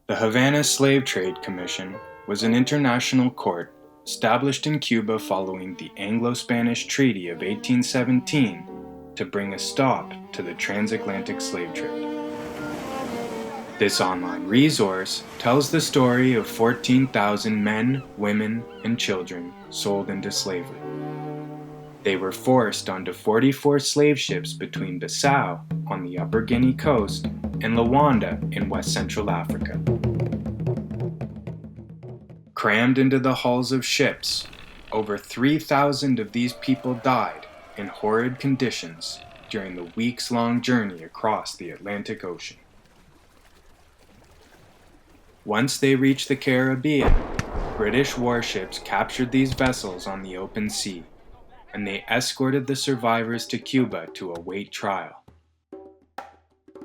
The Havana Slave Trade Commission was an international court established in Cuba following the Anglo-Spanish Treaty of 1817 to bring a stop to the transatlantic slave trade. This online resource tells the story of 14,000 men, women, and children sold into slavery. They were forced onto 44 slave ships between Bissau on the Upper Guinea coast and Luanda in West Central Africa. Crammed into the hulls of ships, over 3,000 of these people died in horrid conditions during the weeks-long journey across the Atlantic Ocean. Once they reached the Caribbean, British warships captured these vessels on the open sea, and they escorted the survivors to Cuba to await trial.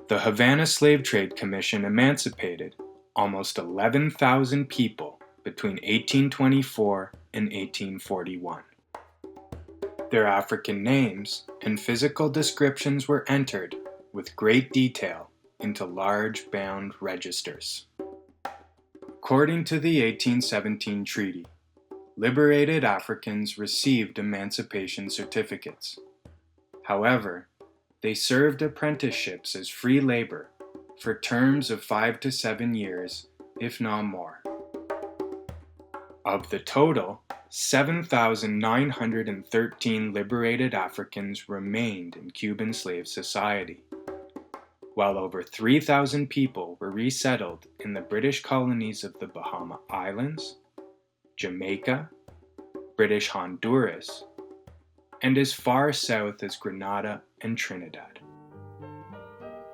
The Havana Slave Trade Commission emancipated almost 11,000 people between 1824 and 1841. Their African names and physical descriptions were entered with great detail into large bound registers. According to the 1817 treaty, liberated Africans received emancipation certificates. However, they served apprenticeships as free labor for terms of 5 to 7 years, if not more. Of the total, 7,913 liberated Africans remained in Cuban slave society, while over 3,000 people were resettled in the British colonies of the Bahama Islands, Jamaica, British Honduras, and as far south as Grenada and Trinidad.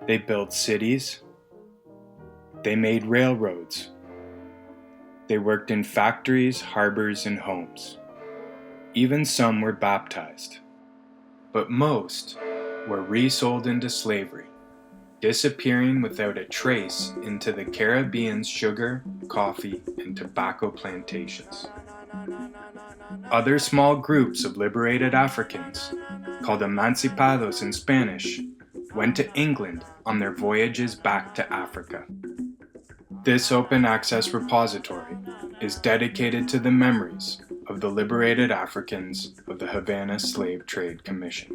They built cities. They made railroads. They worked in factories, harbors, and homes. Even some were baptized. But most were resold into slavery, disappearing without a trace into the Caribbean's sugar, coffee, and tobacco plantations. Other small groups of liberated Africans, called emancipados in Spanish, went to England on their voyages back to Africa. This open access repository is dedicated to the memories of the liberated Africans of the Havana Slave Trade Commission.